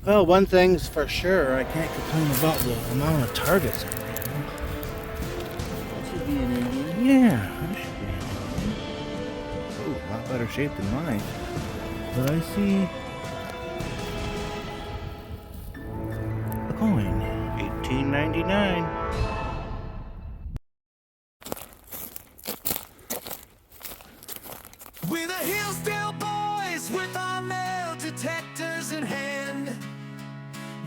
Well, one thing's for sure, I can't complain about the amount of targets. That should be an Indian. Yeah, that should be an Indian. Oh, a lot better shape than mine. But I see a coin. 1899. We're the Hillsdale boys with our metal detectors in hand.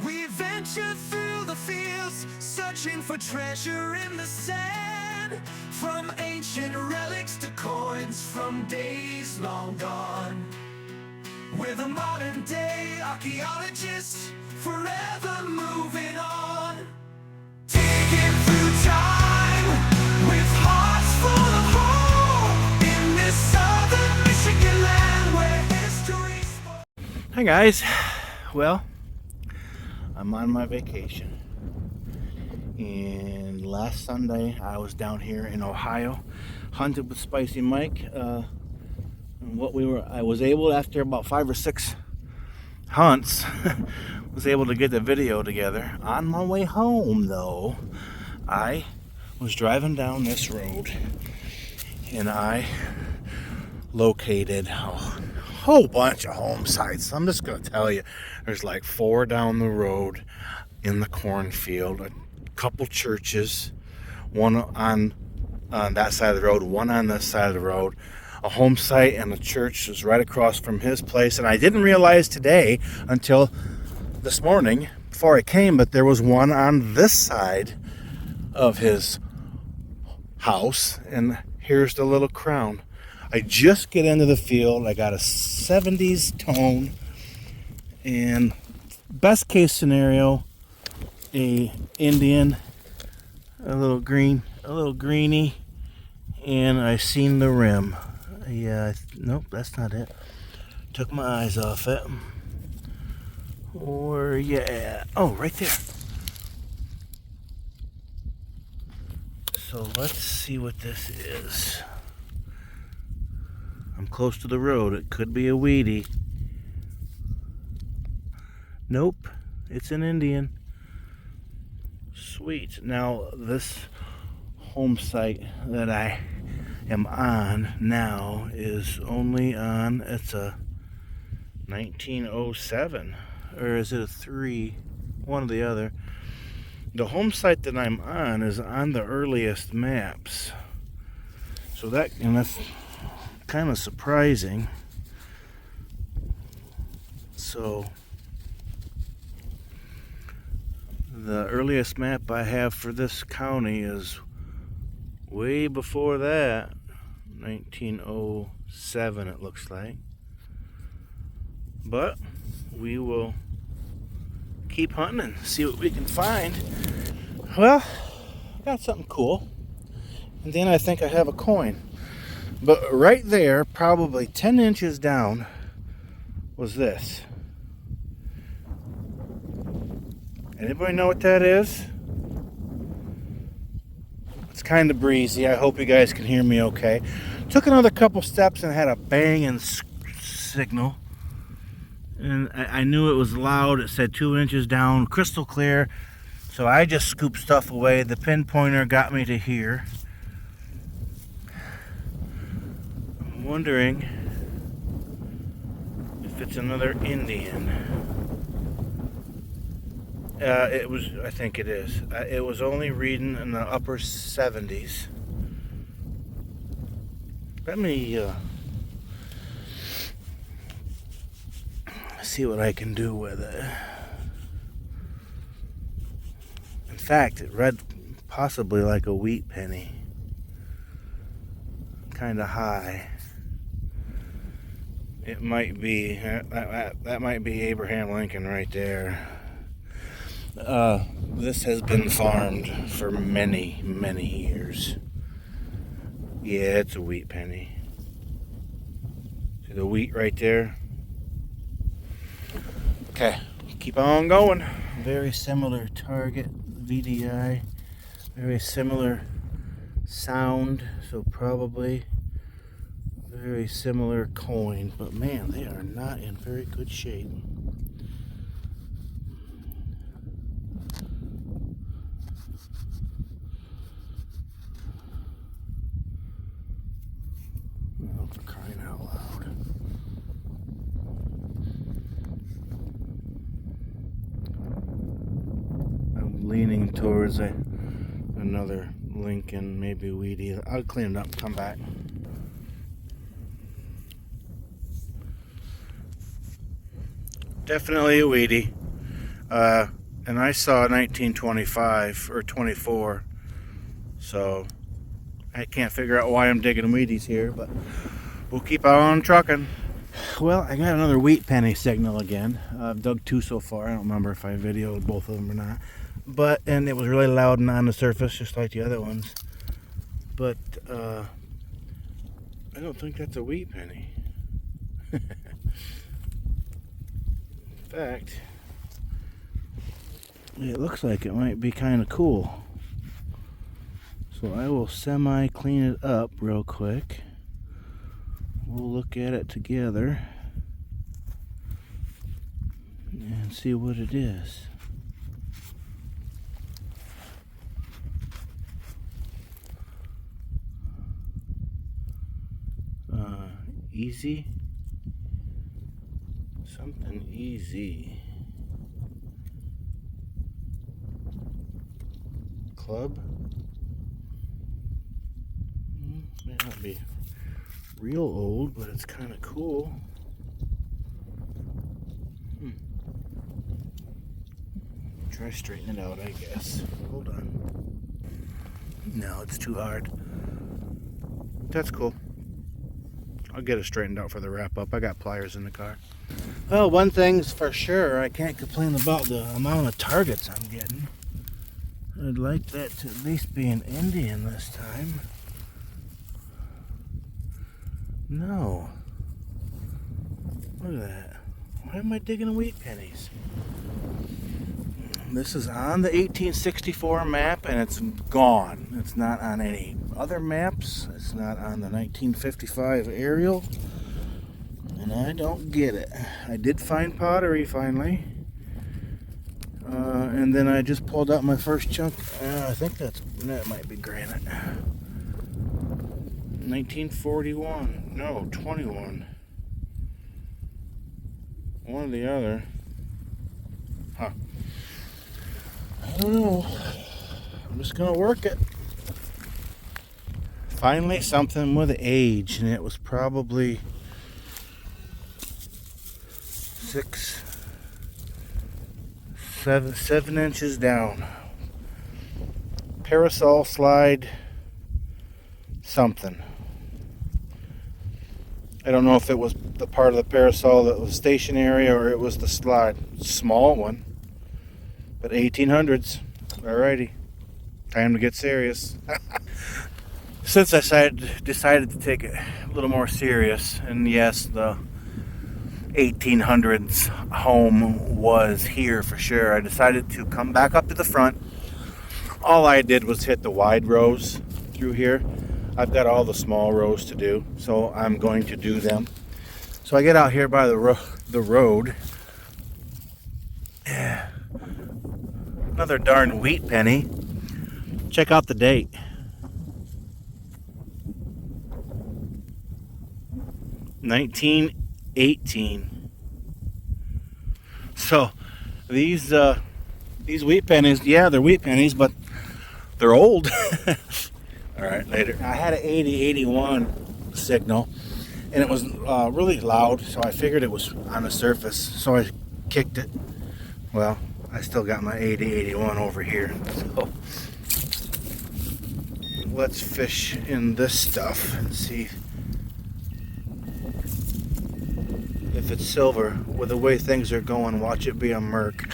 We venture through the fields, searching for treasure in the sand. From ancient relics to coins from days long gone. We're the modern day archaeologists, forever moving on. Digging through time with hearts full of hope in this southern Michigan land where history's. Hi guys. Well, I'm on my vacation. And last Sunday I was down here in Ohio, hunted with Spicy Mike. I was able, after about 5 or 6 hunts, was able to get the video together. On my way home though, I was driving down this road and I located a whole bunch of home sites. I'm just gonna tell you, there's like 4 down the road in the cornfield, a couple churches, one on that side of the road, one on this side of the road. A home site and a church was right across from his place, and I didn't realize today until this morning before I came, but there was one on this side of his house, and here's the little crown. I just get into the field, I got a 70s tone, and best case scenario, a Indian, a little greeny, and I seen the rim. Yeah, nope, that's not it. Took my eyes off it. Where you at? Oh, right there. So let's see what this is. I'm close to the road. It could be a weedy. Nope, it's an Indian. Sweet. Now, this home site that I am on now is only on, it's a 1907, or is it a 3? One or the other. The home site that I'm on is on the earliest maps, so that's kind of surprising. So the earliest map I have for this county is way before that, 1907 it looks like. But we will keep hunting and see what we can find. Well, I got something cool. And then I think I have a coin. But right there, probably 10 inches down, was this. Anybody know what that is? It's kind of breezy. I hope you guys can hear me okay. Took another couple steps and had a banging signal. And I knew it was loud. It said 2 inches down, crystal clear. So I just scooped stuff away. The pinpointer got me to here. I'm wondering if it's another Indian. I think it is. It was only reading in the upper 70s. Let me see what I can do with it. In fact, it read possibly like a wheat penny. Kind of high. It might be, that might be Abraham Lincoln right there. This has been farmed for many, many years. Yeah, it's a wheat penny. See the wheat right there? Okay, keep on going. Very similar target, VDI. Very similar sound, so probably very similar coin. But man, they are not in very good shape. leaning towards another Lincoln, maybe weedy. I'll clean it up and come back. Definitely a weedy. And I saw 1925 or 24, so I can't figure out why I'm digging weedies here, but we'll keep on trucking. Well, I got another wheat penny signal again. I've dug two so far. I don't remember if I videoed both of them or not, and it was really loud and on the surface, just like the other ones. But I don't think that's a wheat penny. In fact, it looks like it might be kind of cool. So I will semi-clean it up real quick. We'll look at it together and see what it is. Easy. Something easy. Club. May not be real old, but it's kind of cool. Try straightening it out, I guess. Hold on. No, it's too hard. That's cool. I'll get it straightened out for the wrap up. I got pliers in the car. Well, one thing's for sure, I can't complain about the amount of targets I'm getting. I'd like that to at least be an Indian this time. No. Look at that. Why am I digging wheat pennies? This is on the 1864 map and it's gone. It's not on any other maps. It's not on the 1955 aerial. And I don't get it. I did find pottery finally. And then I just pulled out my first chunk. I think that might be granite. 1941. No, 21. One or the other. Huh. I don't know. I'm just gonna work it. Finally, something with age, and it was probably 7 inches down. Parasol slide something. I don't know if it was the part of the parasol that was stationary or it was the slide. Small one. But 1800s. Alrighty. Time to get serious. Since I decided to take it a little more serious, and yes, the 1800s home was here for sure, I decided to come back up to the front. All I did was hit the wide rows through here. I've got all the small rows to do, so I'm going to do them. So I get out here by the road. Another darn wheat penny. Check out the date. 1918. So these wheat pennies, yeah, they're wheat pennies, but they're old. All right, later. I had an 80-81 signal, and it was really loud, so I figured it was on the surface, so I kicked it. Well, I still got my 80-81 over here, so let's fish in this stuff and see if it's silver. With the way things are going, watch it be a merc.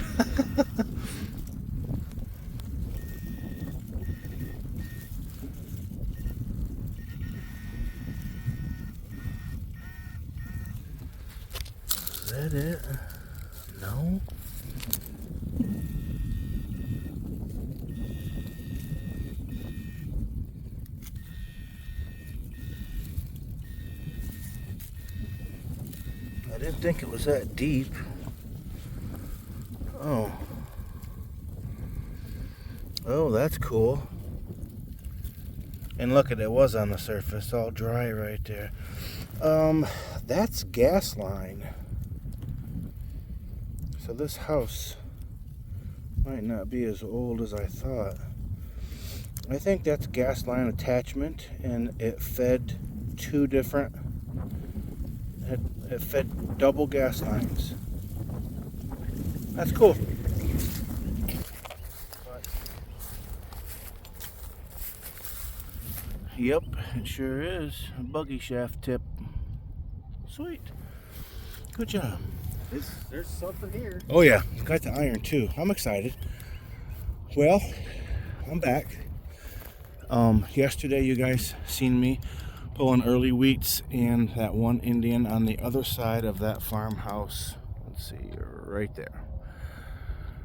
Is that it? No? I didn't think it was that deep. Oh. Oh, that's cool. And look at it, was on the surface, all dry right there. That's gas line. So this house Might not be as old as I thought. I think that's gas line attachment, and it fed two different. It fed double gas lines. That's cool. Yep, it sure is. A buggy shaft tip. Sweet. Good job. There's something here. Oh yeah, got the iron too. I'm excited. Well, I'm back. Yesterday you guys seen me pulling early wheats and that one Indian on the other side of that farmhouse. Let's see, right there.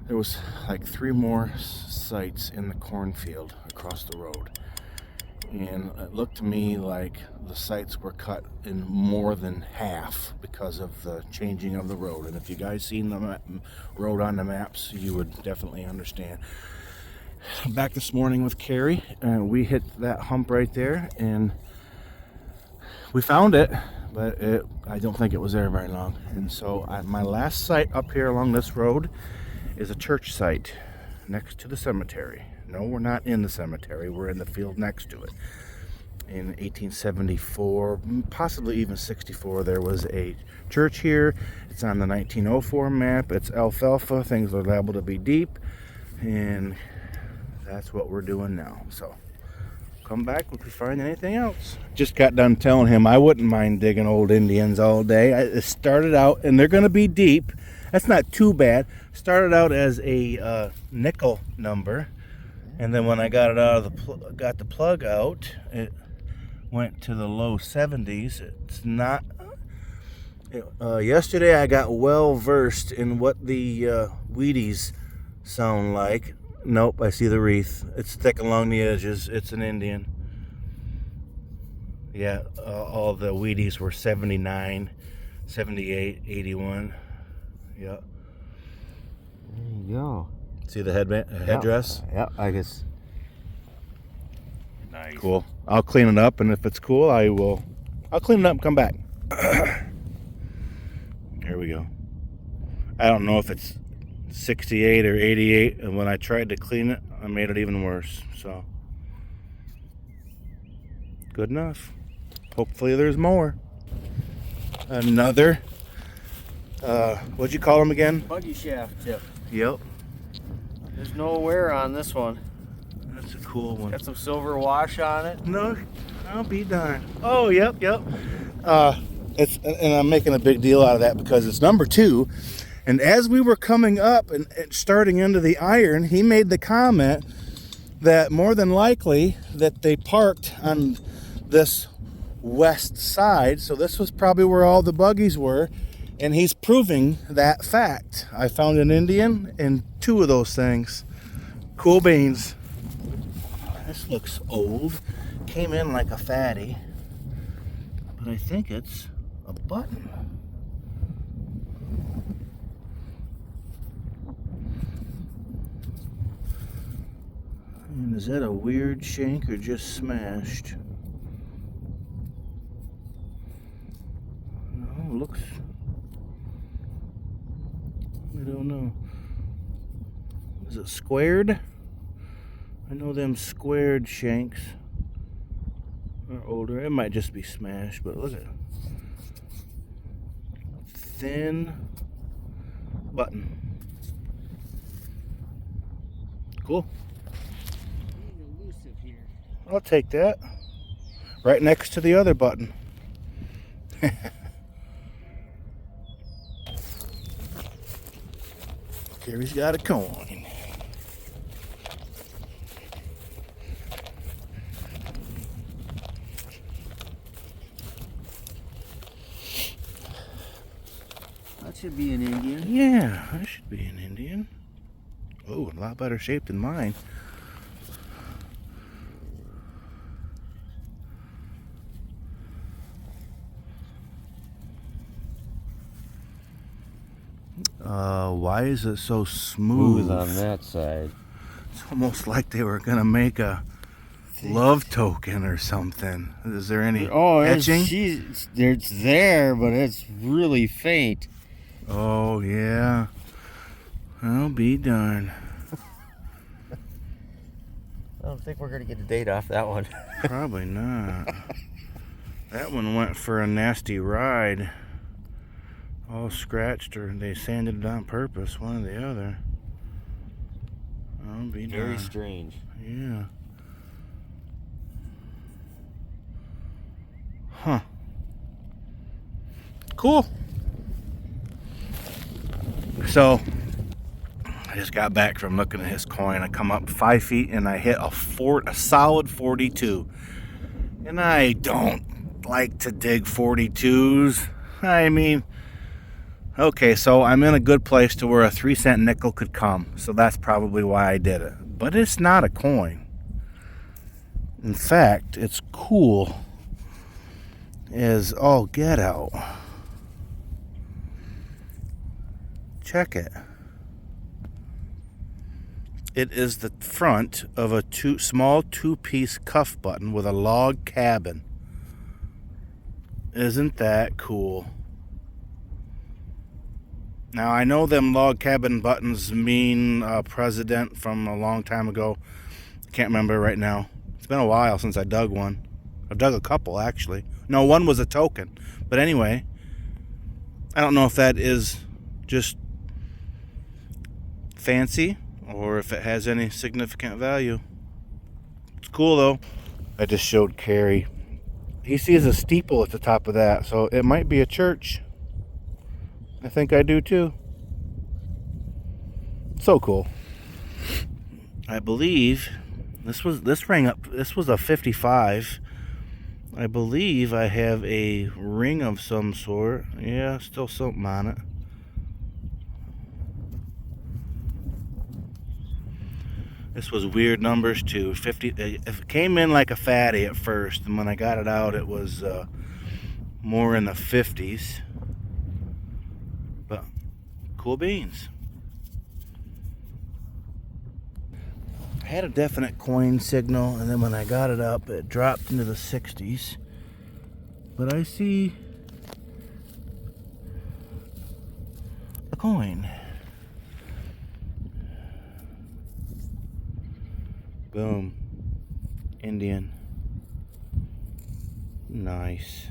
There was like 3 more sites in the cornfield across the road. And it looked to me like the sites were cut in more than half because of the changing of the road. And if you guys seen the road on the maps, you would definitely understand. Back this morning with Kerry, we hit that hump right there, and we found it, but I don't think it was there very long. And so my last site up here along this road is a church site next to the cemetery. No, we're not in the cemetery. We're in the field next to it. In 1874, possibly even 64, there was a church here. It's on the 1904 map. It's alfalfa. Things are liable to be deep. And that's what we're doing now. So come back if we find anything else. Just got done telling him I wouldn't mind digging old Indians all day. It started out, and they're going to be deep. That's not too bad. Started out as a nickel number. And then when I got it out of got the plug out, it went to the low 70s. It's not. Yesterday I got well versed in what the Wheaties sound like. Nope, I see the wreath. It's thick along the edges. It's an Indian. Yeah, all the Wheaties were 79, 78, 81. Yeah. There you go. See the headdress? Yeah, I guess. Nice. Cool. I'll clean it up, and if it's cool, I'll clean it up and come back. Here we go. I don't know if it's 68 or 88, and when I tried to clean it, I made it even worse. So, good enough. Hopefully there's more. Another, what'd you call them again? Buggy shaft tip. Yep. There's no wear on this one. That's a cool one. Got some silver wash on it. No, I'll be darned. Oh, yep. And I'm making a big deal out of that because it's number 2. And as we were coming up and starting into the iron, he made the comment that more than likely that they parked on this west side. So this was probably where all the buggies were. And he's proving that fact. I found an Indian in 2 of those things. Cool beans. This looks old. Came in like a fatty. But I think it's a button. And is that a weird shank or just smashed? No, looks... I don't know. Is it squared? I know them squared shanks are older. It might just be smashed, but look at it. Thin button. Cool. Elusive here. I'll take that. Right next to the other button. Kerry's got a coin. That should be an Indian. Yeah, that should be an Indian. Oh, a lot better shape than mine. Why is it so smooth? On that side. It's almost like they were gonna make a love token or something. Is there any etching? It's there, but it's really faint. Oh yeah. I'll be darned. don't think we're gonna get a date off that one. Probably not. That one went for a nasty ride. All scratched, or they sanded it on purpose, one or the other. Oh, be Very darned. strange. Yeah. Huh. Cool. So, I just got back from looking at his coin. I come up 5 feet and I hit a solid 42. And I don't like to dig 42s. I mean, okay, so I'm in a good place to where a 3-cent nickel could come. So that's probably why I did it. But it's not a coin. In fact, it's cool as all get out. Check it. It is the front of a small two-piece cuff button with a log cabin. Isn't that cool? Now, I know them log cabin buttons mean a president from a long time ago. I can't remember right now. It's been a while since I dug one. I've dug a couple, actually. No, one was a token. But anyway, I don't know if that is just fancy or if it has any significant value. It's cool, though. I just showed Kerry. He sees a steeple at the top of that, so it might be a church. I think I do too. So cool. I believe this was a 55. I believe I have a ring of some sort. Yeah, still something on it. This was weird numbers too. 50. It came in like a fatty at first, and when I got it out, it was more in the 50s. But cool beans. I had a definite coin signal, and then when I got it up, it dropped into the 60s. But I see a coin. Boom. Indian. Nice.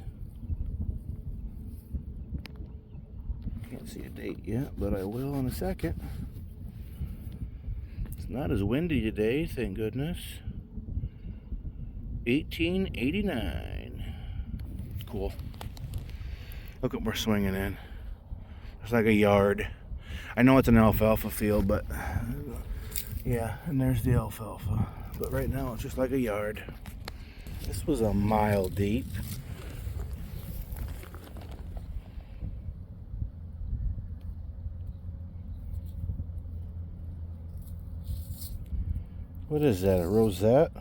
Can't see a date yet, but I will in a second. It's not as windy today, thank goodness. 1889. Cool. Look what we're swinging in. It's like a yard. I know it's an alfalfa field, but yeah, and there's the alfalfa. But right now it's just like a yard. This was a mile deep. What is that, a rosette?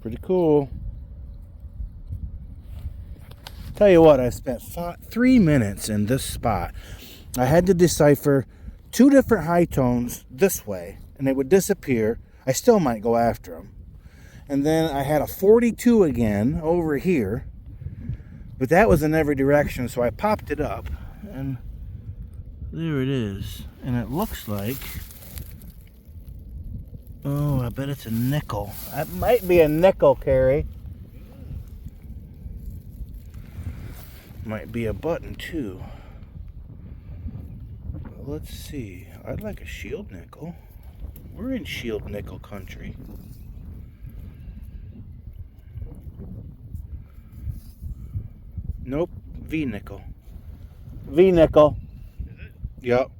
Pretty cool. Tell you what, I spent 3 minutes in this spot. I had to decipher 2 different high tones this way, and they would disappear. I still might go after them. And then I had a 42 again over here, but that was in every direction, so I popped it up, and there it is. And it looks like, oh, I bet it's a nickel. That might be a nickel, Kerry. Might be a button, too. But let's see. I'd like a shield nickel. We're in shield nickel country. Nope, V nickel. V nickel. Is it? Yep.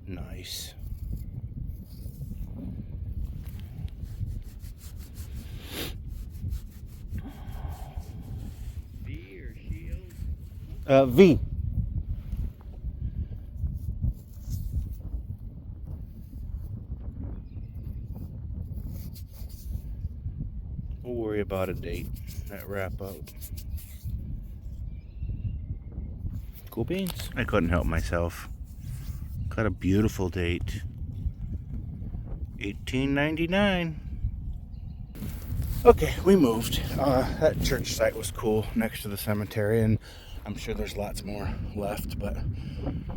Nice. V or shield? V. We'll worry about a date. That wrap up. Cool beans. I couldn't help myself. Got a beautiful date. 1899. Okay, we moved. That church site was cool next to the cemetery, and I'm sure there's lots more left, but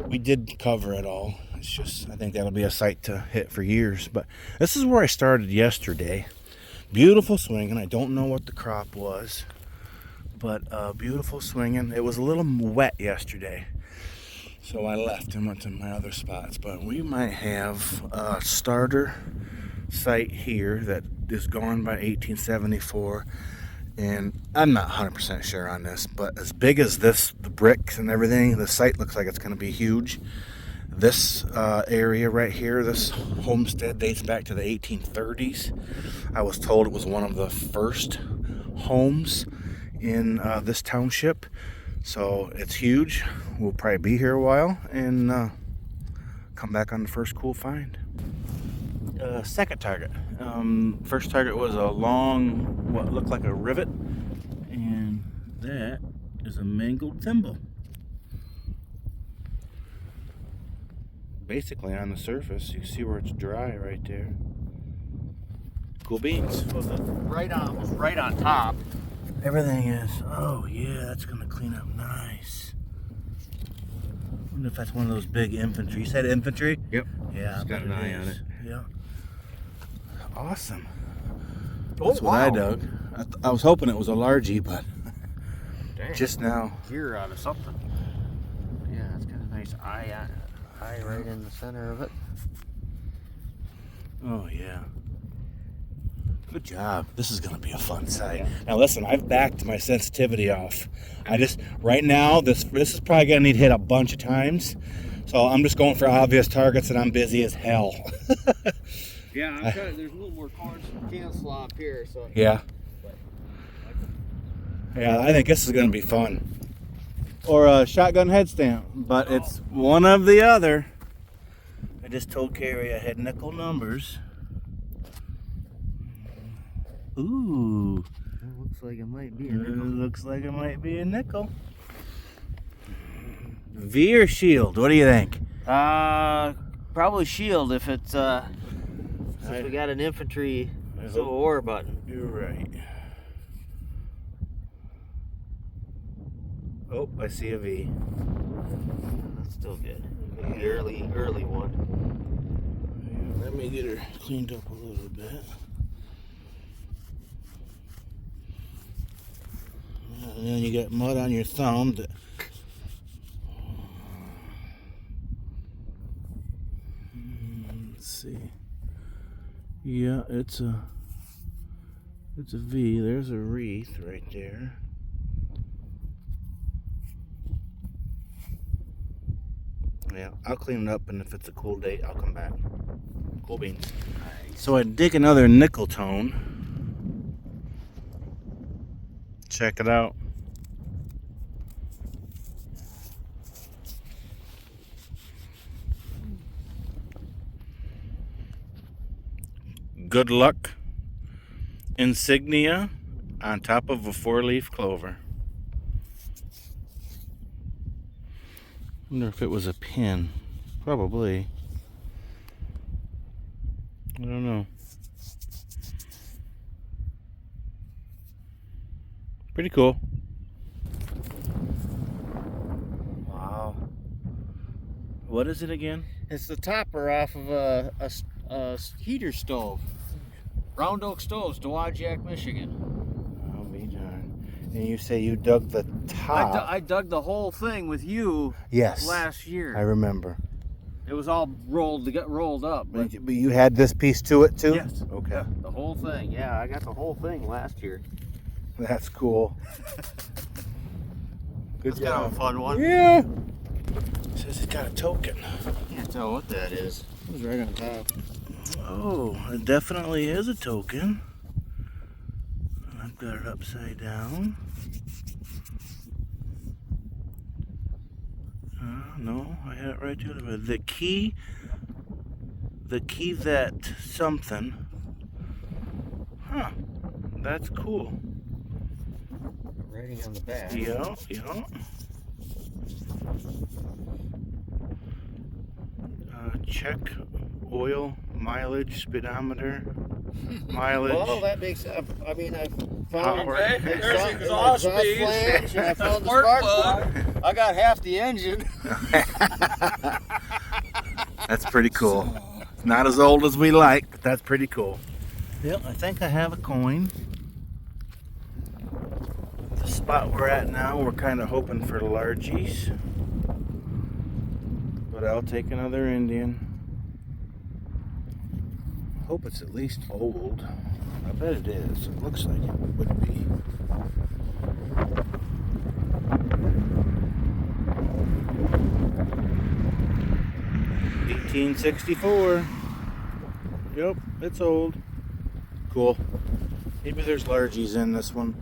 we did cover it all. It's just, I think that'll be a site to hit for years. But this is where I started yesterday. Beautiful swinging. I don't know what the crop was, but beautiful swinging. It was a little wet yesterday, so I left and went to my other spots. But we might have a starter site here that is gone by 1874, and I'm not 100% sure on this, but as big as this, the bricks and everything, the site looks like it's going to be huge. This area right here, this homestead, dates back to the 1830s. I was told it was one of the first homes in this township, so it's huge. We'll probably be here a while and come back on the first cool find. Second target. First target was a long, what looked like a rivet, and that is a mangled thimble. Basically on the surface, you see where it's dry right there. Cool beans. Was right on top. Everything is. Oh yeah, that's gonna clean up nice. Wonder if that's one of those big infantry. You said infantry? Yep. Yeah, It's got an eye on it. Yeah. Awesome. Oh, That's what I dug. I was hoping it was a largie, but Dang. just now. Gear out of something. Yeah, it's got a nice eye right in the center of it. Oh yeah. Good job. This is gonna be a fun site. Now listen, I've backed my sensitivity off. Right now this is probably gonna need hit a bunch of times. So I'm just going for obvious targets, and I'm busy as hell. Yeah, I'm trying. There's a little more corn can slop here, so. Yeah. Yeah, I think this is gonna be fun. Or a shotgun head stamp, but it's one of the other. I just told Kerry I had nickel numbers. Ooh. It looks like it might be a It nickel. looks like it might be a nickel. V or shield? What do you think? Probably shield if it's since we got an infantry Civil War button. You're right. Oh, I see a V. That's still good. The early one. Let me get her cleaned up a little bit. And then you get mud on your thumb. Let's see. Yeah, it's a V. There's a wreath right there. Yeah, I'll clean it up, and if it's a cool date, I'll come back. Cool beans. So I dig another nickel tone. Check it out. Good luck insignia on top of a 4-leaf clover. Wonder if it was a pin. Probably. I don't know. Pretty cool. Wow. What is it again? It's the topper off of a heater stove. Round Oak Stoves, Dowagiac, Michigan. I'll be darned. And you say you dug the top. I dug the whole thing with you Yes. last year. I remember. It was all rolled up. But But you had this piece to it too? yes. Okay. Yeah, the whole thing. Yeah, I got the whole thing last year. That's cool. Good It's kind of a fun one. Yeah. Says it's got a token. Can't tell what that is. It was right on top. Oh, it definitely is a token. I've got it upside down. No, I had it right to it. The key that something. Huh, that's cool. Writing on the back. Yeah. Check oil mileage speedometer mileage. Well, that makes. I mean, I found Okay, there's the exhaust piece. flange, and I found the Spark spark plug. plug. I got half the engine. That's pretty cool. Not as old as we like, but that's pretty cool. Yep, I think I have a coin. The spot we're at now, we're kind of hoping for largies. But I'll take another Indian. Hope it's at least old. I bet it is. It looks like it would be. $1864. Yep, it's old. Cool. Maybe there's largies in this one.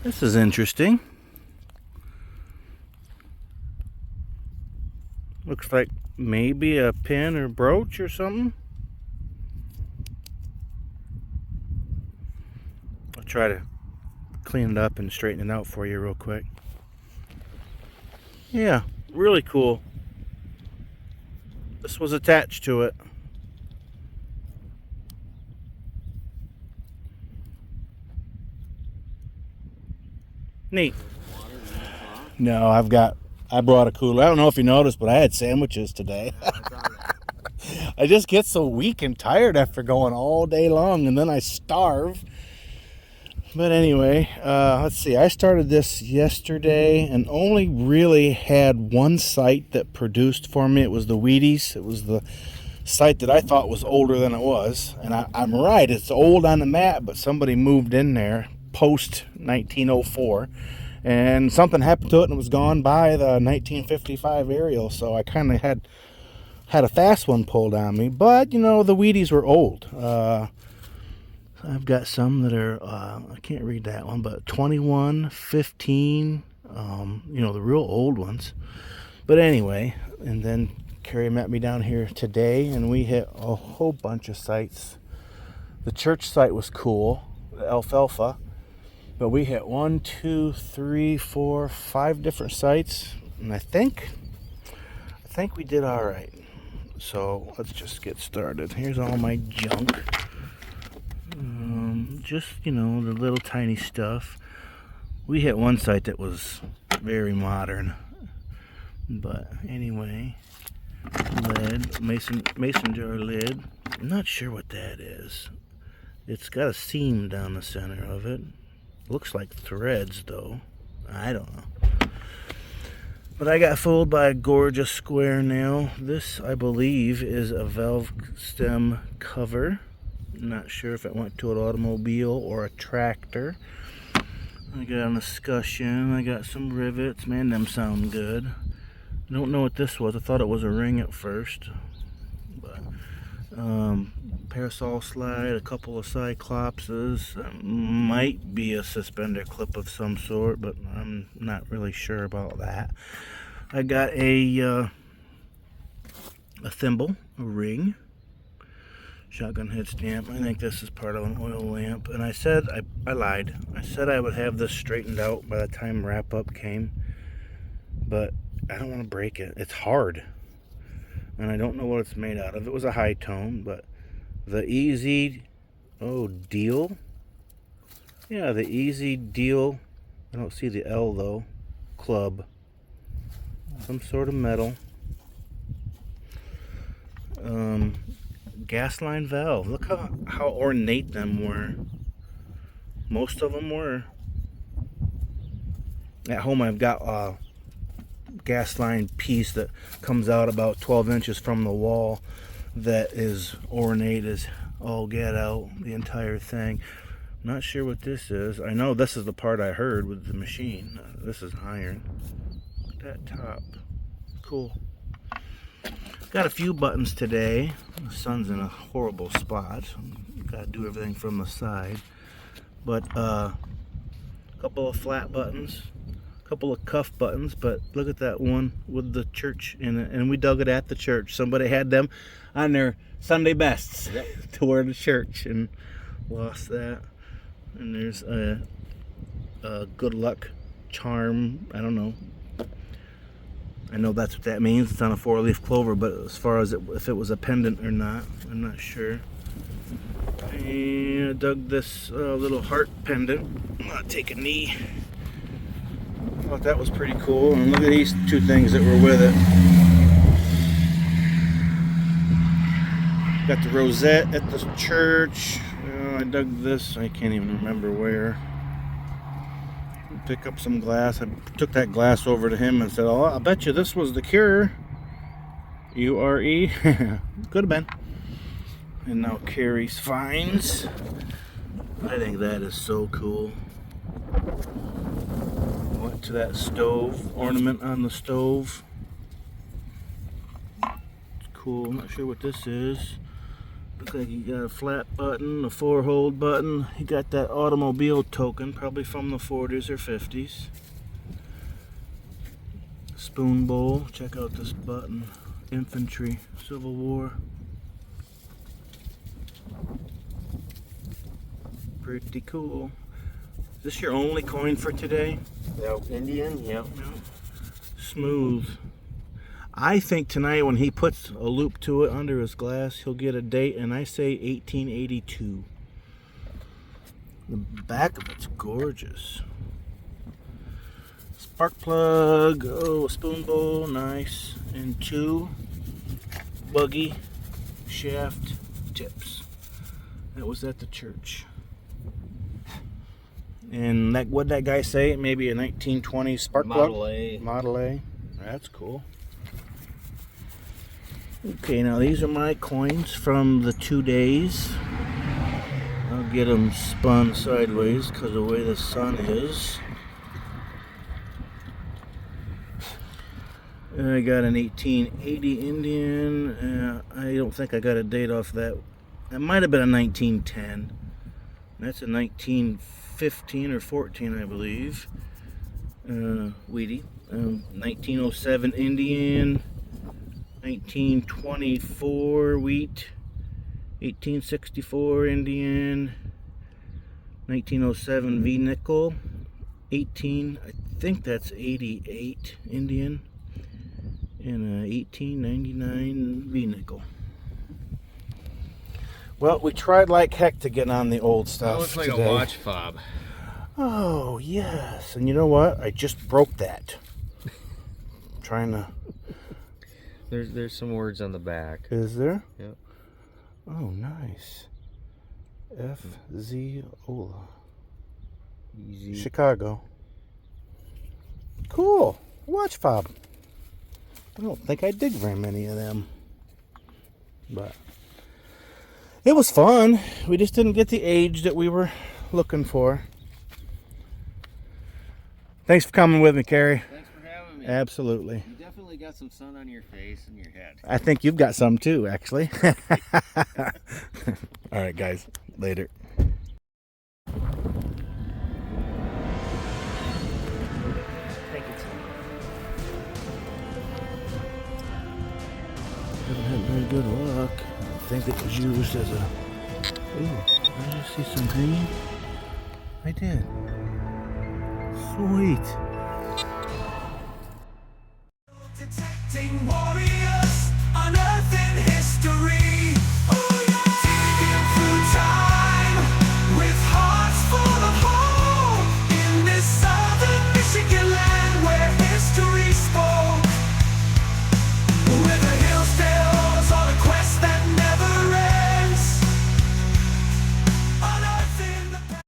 This is interesting. Looks like maybe a pin or brooch or something. I'll try to clean it up and straighten it out for you real quick. Yeah, really cool. This was attached to it. Neat. No, I brought a cooler. I don't know if you noticed, but I had sandwiches today. I just get so weak and tired after going all day long, and then I starve. But anyway, let's see. I started this yesterday and only really had one site that produced for me. It was the Wheaties. It was the site that I thought was older than it was. And I'm right. It's old on the map, but somebody moved in there post 1904. And something happened to it and it was gone by the 1955 aerial. So I kind of had a fast one pulled on me. But, you know, the Wheaties were old. I've got some that are, I can't read that one, but 21, 15, you know, the real old ones. But anyway, and then Kerry met me down here today, and we hit a whole bunch of sites. The church site was cool, the alfalfa, but we hit 1, 2, 3, 4, 5 different sites, and I think we did all right. So let's just get started. Here's all my junk. Just, you know, the little tiny stuff. We hit one site that was very modern. But anyway, lid, mason jar lid. I'm not sure what that is. It's got a seam down the center of it. Looks like threads though. I don't know. But I got fooled by a gorgeous square nail. This, I believe, is a valve stem cover. Not sure if it went to an automobile or a tractor. I got an escutcheon. I got some rivets. Man, them sound good. I don't know what this was. I thought it was a ring at first. But parasol slide, a couple of cyclopses. Might be a suspender clip of some sort, but I'm not really sure about that. I got a thimble, a ring. Shotgun head stamp. I think this is part of an oil lamp. And I said, I lied. I said I would have this straightened out by the time wrap up came. But I don't want to break it. It's hard. And I don't know what it's made out of. It was a high tone, but the Easy Deal. Yeah, the Easy Deal. I don't see the L though. Club. Some sort of metal. Gas line valve. Look how ornate them were. Most of them were. At home I've got a gas line piece that comes out about 12 inches from the wall that is ornate as all get out, the entire thing. Not sure what this is. I know this is the part I heard with the machine. This is iron. Look at that top. Cool. Got a few buttons today. The sun's in a horrible spot. Gotta do everything from the side. But a couple of flat buttons, a couple of cuff buttons, but look at that one with the church in it. And we dug it at the church. Somebody had them on their Sunday bests to wear to church and lost that. And there's a good luck charm. I don't know. I know that's what that means. It's on a 4-leaf clover, but as far as if it was a pendant or not, I'm not sure. And I dug this little heart pendant. I'm gonna take a knee. Thought that was pretty cool. And look at these two things that were with it. Got the rosette at the church. I dug this. I can't even remember where. Pick up some glass. I took that glass over to him and said, "Oh, I bet you this was the cure." U-R-E. Could have been. And now Kerry's finds. I think that is so cool. Went to that stove, ornament on the stove. It's cool. I'm not sure what this is. Looks like you got a flat button, a 4-hole button. You got that automobile token, probably from the 40s or 50s. Spoon bowl. Check out this button. Infantry, Civil War. Pretty cool. Is this your only coin for today? Yep. Indian, yep. No. Smooth. I think tonight when he puts a loop to it under his glass, he'll get a date, and I say 1882. The back of it's gorgeous. Spark plug, oh, a spoon bowl, nice. And 2 buggy shaft tips. That was at the church. And that, what'd that guy say? Maybe a 1920 spark plug? Model A. Model A. That's cool. Okay, now these are my coins from the 2 days. I'll get them spun sideways because of the way the sun is. I got an 1880 Indian. I don't think I got a date off that. That might have been a 1910. That's a 1915 or 14, I believe. Wheatie. 1907 Indian. 1924 wheat, 1864 Indian, 1907 V nickel, I think that's 88 Indian, and 1899 V nickel. Well, we tried like heck to get on the old stuff. That looks like today. a watch fob. Oh yes, and you know what? I just broke that. Trying to. There's some words on the back. Is there? Yep. Oh, nice. F.Z. Ola. Easy. Chicago. Cool. Watch fob. I don't think I dig very many of them. But it was fun. We just didn't get the age that we were looking for. Thanks for coming with me, Kerry. Thanks for having me. Absolutely. You definitely got some sun on your face and your head. I think you've got some too, actually. All right, guys. Later. Haven't had very good luck. I think it was used as a... Ooh, did I see some green? I did. Sweet. Detecting warriors, unearthing history.